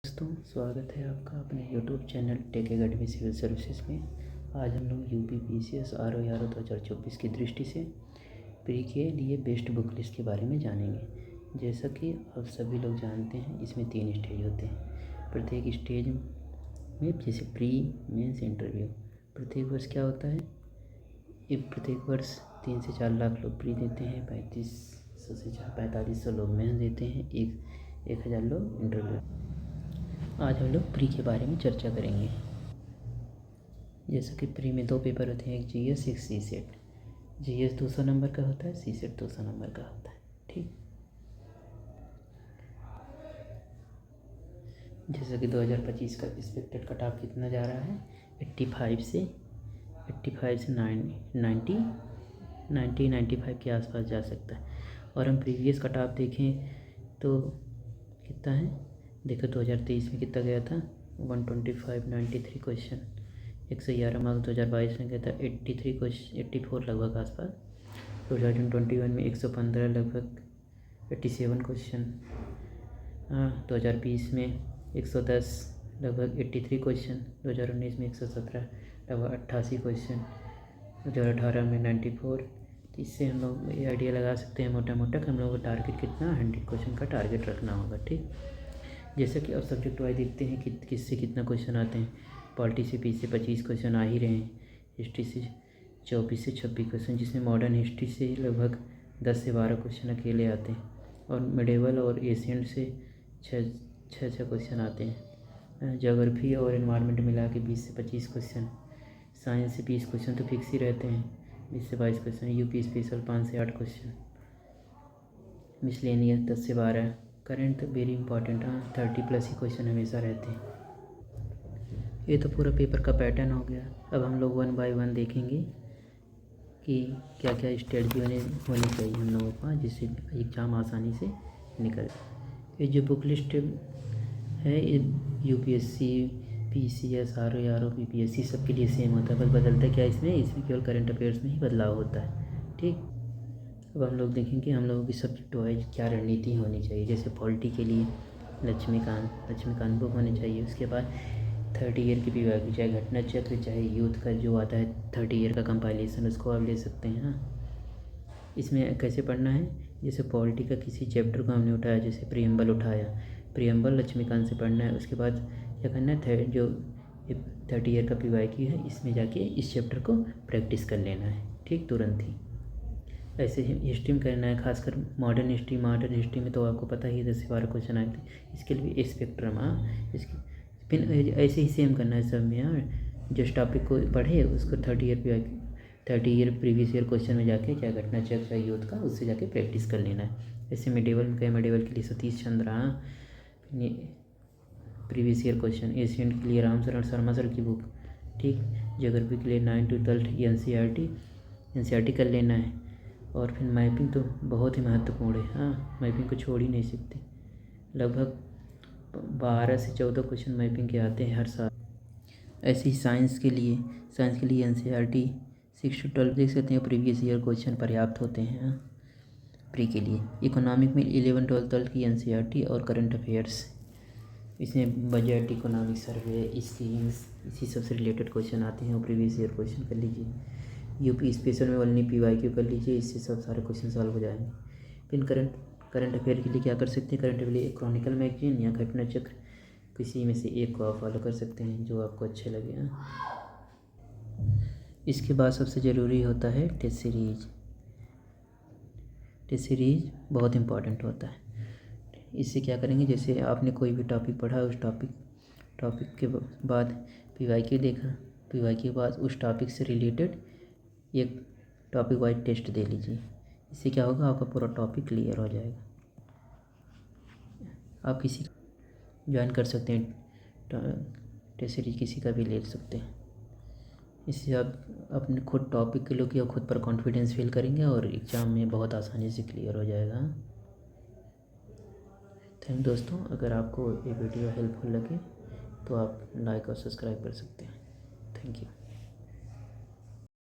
दोस्तों, स्वागत है आपका अपने YouTube channel Tech Academy civil services में। आज हम लोग यूपीपीसीएस आरओ 2024 की दृष्टि से प्री के लिए बेस्ट बुक लिस्ट के बारे में जानेंगे। जैसा कि आप सभी लोग जानते हैं, इसमें 3 स्टेज होते हैं। प्रत्येक स्टेज में जैसे प्री, मेंस, इंटरव्यू, प्रत्येक वर्ष क्या होता है, ये प्रत्येक वर्ष 3 से 4 लाख लोग प्री देते हैं, 3500 से 4500 लोग मेंस देते हैं, 1000 लोग इंटरव्यू। आज हम लोग प्री के बारे में चर्चा करेंगे। जैसा कि प्री में 2 पेपर होते हैं, एक जीएस, एक सीसेट। जीएस 200 नंबर का होता है, सीसेट 200 नंबर का होता है। ठीक, जैसा कि 2025 का एक्सपेक्टेड कट ऑफ कितना जा रहा है, 85 से 95 के आसपास जा सकता है। और हम प्रीवियस कट ऑफ देखें तो कितना है, देखो 2023 में कितना गया था, 125, 93 क्वेश्चन, 111 मार्क्स। 2022 में गया था 84 लगभग आसपास। 2021 में 115 लगभग 87 क्वेश्चन। 2020 में 110 लगभग 83 क्वेश्चन। 2019 में 117 लगभग 88 क्वेश्चन। 2018 में 94। तो इससे हम लोग ये आइडिया लगा सकते हैं मोटा मोटा कि हम लोगों का टारगेट कितना, 100 क्वेश्चन का टारगेट रखना होगा। ठीक, जैसे कि अब सब्जेक्ट वाइज देखते हैं कि किससे कितना क्वेश्चन आते हैं। पॉलिटी से 20 से 25 क्वेश्चन आ ही रहे हैं, हिस्ट्री से 24 से 26 क्वेश्चन, जिसमें मॉडर्न हिस्ट्री से लगभग 10 से 12 क्वेश्चन अकेले आते हैं, और मिडेवल और एशियंट से 6 क्वेश्चन आते हैं। ज्योग्राफी और एनवायरनमेंट मिला के 20 से 25 क्वेश्चन। साइंस से 20 क्वेश्चन तो फिक्स ही रहते हैं, 20 से 22 क्वेश्चन। यूपी स्पेशल 5 से 8 क्वेश्चन। मिसलेनियस 10 से 12। करंट वेरी इंपॉर्टेंट, 30+ ही क्वेश्चन हमेशा रहते हैं। ये तो पूरा पेपर का पैटर्न हो गया। अब हम लोग 1 बाय 1 देखेंगे कि क्या क्या स्ट्रेटजी होनी चाहिए हम लोगों का, जिससे एग्ज़ाम आसानी से निकल। ये जो बुक लिस्ट है, ये यूपीएससी, पीसीएस, आरओ, बीपीएससी सबके लिए सेम होता है, बस बदलता क्या इसमें केवल करंट अफेयर्स में ही बदलाव होता है। ठीक, अब हम लोग देखेंगे हम लोगों की सब्जेक्ट वाइज क्या रणनीति होनी चाहिए। जैसे पॉलिटी के लिए लक्ष्मीकांत बुक होनी चाहिए। उसके बाद 30 ईयर की पीवाईक्यू, चाहे घटना चक्र, चाहे यूथ का जो आता है 30 ईयर का कंपाइलेशन, उसको आप ले सकते हैं। इसमें कैसे पढ़ना है, जैसे पॉलिटी का किसी चैप्टर को हमने उठाया, जैसे प्रीएम्बल उठाया, प्रीएम्बल लक्ष्मीकांत से पढ़ना है। उसके बाद क्या करना है, जो 30 ईयर का पीवाईक्यू है, इसमें जाके इस चैप्टर को प्रैक्टिस कर लेना है। ठीक, तुरंत ही। ऐसे ही हिस्ट्री में करना है, खासकर मॉडर्न हिस्ट्री में तो आपको पता ही 10 से 12 क्वेश्चन आए थे। इसके लिए भी स्पेक्ट्रम, इसकी फिर ऐसे ही सेम करना है सब में। जिस टॉपिक को पढ़े उसको 30 ईयर प्रीवियस ईयर क्वेश्चन में जाके, चाहे घटना चक्र चाहे यूथ का, उससे जाके प्रैक्टिस कर लेना है। ऐसे मिडेवल में मिडेवल के लिए Satish Chandra, previous year question. Ancient के लिए रामशरण शर्मा सर की बुक। ठीक, ज्योग्राफी के लिए 9 to 12 एनसीईआरटी कर लेना है। और फिर मैपिंग तो बहुत ही महत्वपूर्ण है, मैपिंग को छोड़ ही नहीं सकते। लगभग 12 से 14 क्वेश्चन मैपिंग के आते हैं हर साल। ऐसे ही साइंस के लिए एनसीईआरटी 6 to 12 देख सकते हैं, प्रीवियस ईयर क्वेश्चन पर्याप्त होते हैं प्री के लिए। इकोनॉमिक में 11, 12 की एनसीईआरटी और करंट अफेयर्स, इसमें बजट, इकोनॉमिक सर्वे, स्कीम्स, इसी सबसे रिलेटेड क्वेश्चन आते हैं, और प्रीवियस ईयर क्वेश्चन कर लीजिए। यूपी स्पेशल में ओनली पीवाईक्यू कर लीजिए, इससे सब सारे क्वेश्चन सॉल्व हो जाएंगे। फिर करंट अफेयर के लिए क्या कर सकते हैं, करंट अफेयर के लिए क्रॉनिकल मैगजीन या घटना चक्र, किसी में से एक को आप फॉलो कर सकते हैं जो आपको अच्छे लगे। इसके बाद सबसे ज़रूरी होता है टेस्ट सीरीज। टेस्ट सीरीज बहुत इंपॉर्टेंट होता है। इससे क्या करेंगे, जैसे आपने कोई भी टॉपिक पढ़ा, उस टॉपिक के बाद पीवाईक्यू देखा, पीवाईक्यू के बाद उस टॉपिक से रिलेटेड एक टॉपिक वाइज टेस्ट दे लीजिए। इससे क्या होगा, आपका पूरा टॉपिक क्लियर हो जाएगा। आप किसी ज्वाइन कर सकते हैं, टेस्ट सीरीज किसी का भी ले सकते हैं। इससे आप अपने खुद टॉपिक के लोग या खुद पर कॉन्फिडेंस फील करेंगे और एग्ज़ाम में बहुत आसानी से क्लियर हो जाएगा। थैंक दोस्तों, अगर आपको ये वीडियो हेल्पफुल लगे तो आप लाइक और सब्सक्राइब कर सकते हैं। Thank you.